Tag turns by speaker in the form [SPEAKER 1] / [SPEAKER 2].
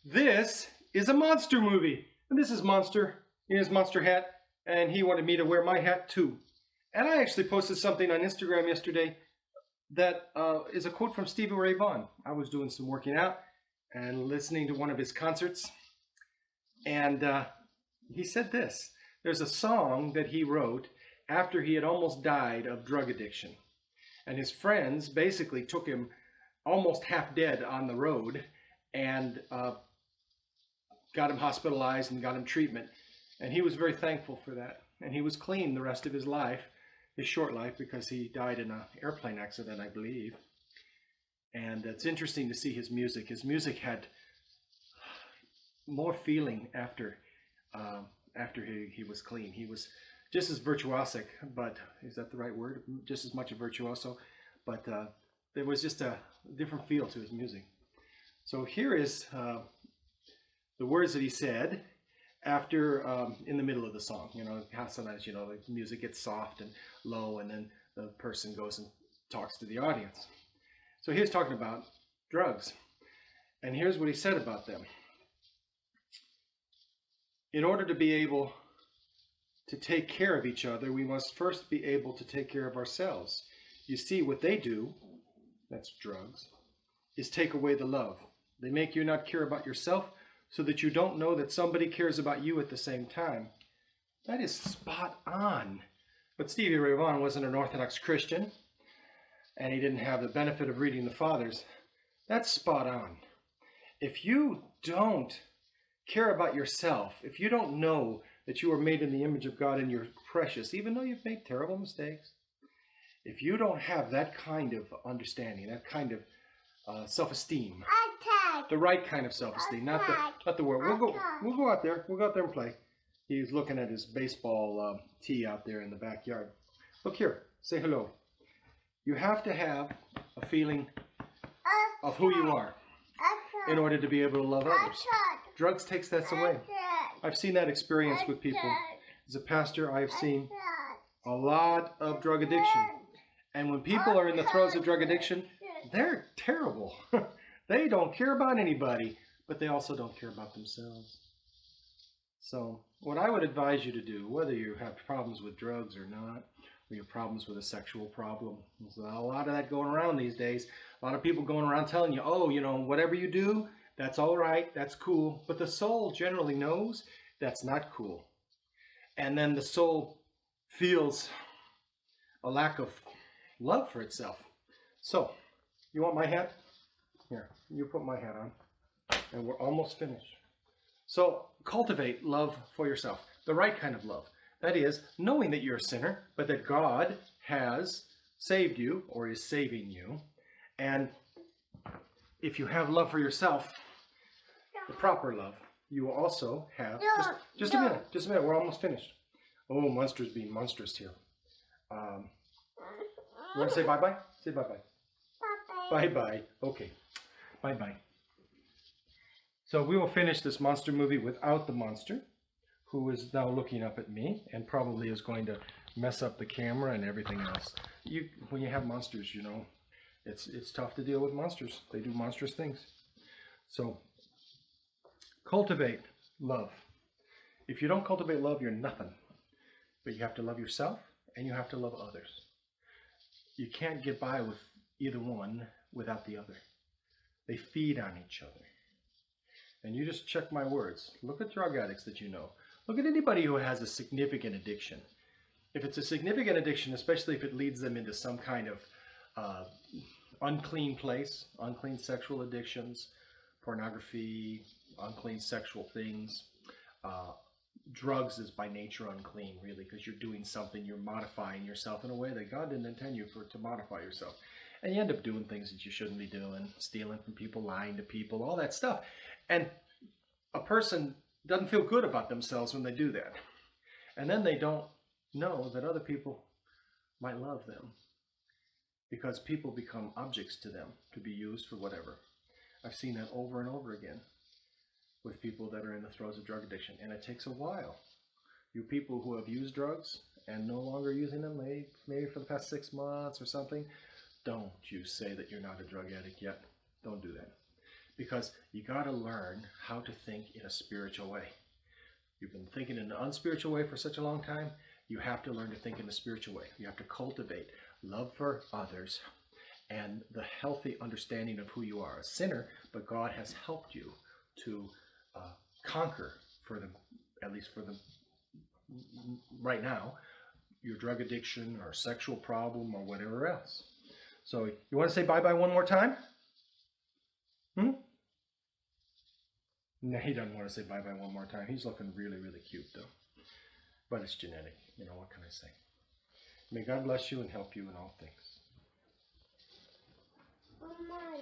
[SPEAKER 1] This is a monster movie. And this is Monster in his monster hat. And he wanted me to wear my hat too. And I actually posted something on Instagram yesterday that is a quote from Stevie Ray Vaughan. I was doing some working out and listening to one of his concerts. And he said this. There's a song that he wrote after he had almost died of drug addiction. And his friends basically took him almost half dead on the road and got him hospitalized and got him treatment. And he was very thankful for that. And he was clean the rest of his life, his short life, because he died in an airplane accident, I believe. And it's interesting to see his music. His music had more feeling after he was clean. He was just as virtuosic, but is that the right word? Just as much a virtuoso, but there was just a different feel to his music. So here is the words that he said after, in the middle of the song. You know, sometimes, the music gets soft and low, and then the person goes and talks to the audience. So he was talking about drugs, and here's what he said about them. In order to be able to take care of each other, we must first be able to take care of ourselves. You see, what they do, that's drugs, is take away the love. They make you not care about yourself so that you don't know that somebody cares about you at the same time. That is spot on. But Stevie Ray Vaughan wasn't an Orthodox Christian, and he didn't have the benefit of reading the Fathers. That's spot on. If you don't care about yourself, if you don't know that you are made in the image of God and you're precious, even though you've made terrible mistakes, if you don't have that kind of understanding, that kind of self-esteem, the right kind of self-esteem, not the word. We'll go out there. We'll go out there and play. He's looking at his baseball tee out there in the backyard. Look here. Say hello. You have to have a feeling of who you are in order to be able to love others. Drugs takes that away. I've seen that experience with people. As a pastor, I've seen a lot of drug addiction. And when people are in the throes of drug addiction, they're terrible. They don't care about anybody, but they also don't care about themselves. So what I would advise you to do, whether you have problems with drugs or not, or you have problems with a sexual problem, there's a lot of that going around these days. A lot of people going around telling you, oh, whatever you do, that's all right, that's cool. But the soul generally knows that's not cool. And then the soul feels a lack of love for itself. So, you want my hat? Here, you put my hat on. And we're almost finished. So, cultivate love for yourself. The right kind of love. That is, knowing that you're a sinner, but that God has saved you, or is saving you. And if you have love for yourself, the proper love, you will also have... Just a minute, we're almost finished. Oh, monsters being monstrous here. You want to say bye-bye? Say bye-bye. Bye-bye. Bye-bye. Okay. Bye-bye. So we will finish this monster movie without the monster, who is now looking up at me and probably is going to mess up the camera and everything else. When you have monsters, it's tough to deal with monsters. They do monstrous things. So cultivate love. If you don't cultivate love, you're nothing. But you have to love yourself and you have to love others. You can't get by with either one without the other. They feed on each other. And you just check my words. Look at drug addicts that you know. Look at anybody who has a significant addiction. If it's a significant addiction, especially if it leads them into some kind of unclean place, unclean sexual addictions, pornography, unclean sexual things, drugs is by nature unclean, really, because you're doing something, you're modifying yourself in a way that God didn't intend you to modify yourself. And you end up doing things that you shouldn't be doing, stealing from people, lying to people, all that stuff. And a person doesn't feel good about themselves when they do that. And then they don't know that other people might love them, because people become objects to them to be used for whatever. I've seen that over and over again with people that are in the throes of drug addiction, and it takes a while. You people who have used drugs and no longer using them, maybe for the past 6 months or something, don't you say that you're not a drug addict yet. Don't do that. because you got to learn how to think in a spiritual way. You've been thinking in an unspiritual way for such a long time. You have to learn to think in a spiritual way. You have to cultivate love for others and the healthy understanding of who you are, a sinner, but God has helped you to conquer, at least for the right now, your drug addiction or sexual problem or whatever else. So you want to say bye-bye one more time? No, he doesn't want to say bye-bye one more time. He's looking really, really cute, though. But it's genetic. You know, what can I say? May God bless you and help you in all things.
[SPEAKER 2] Oh my.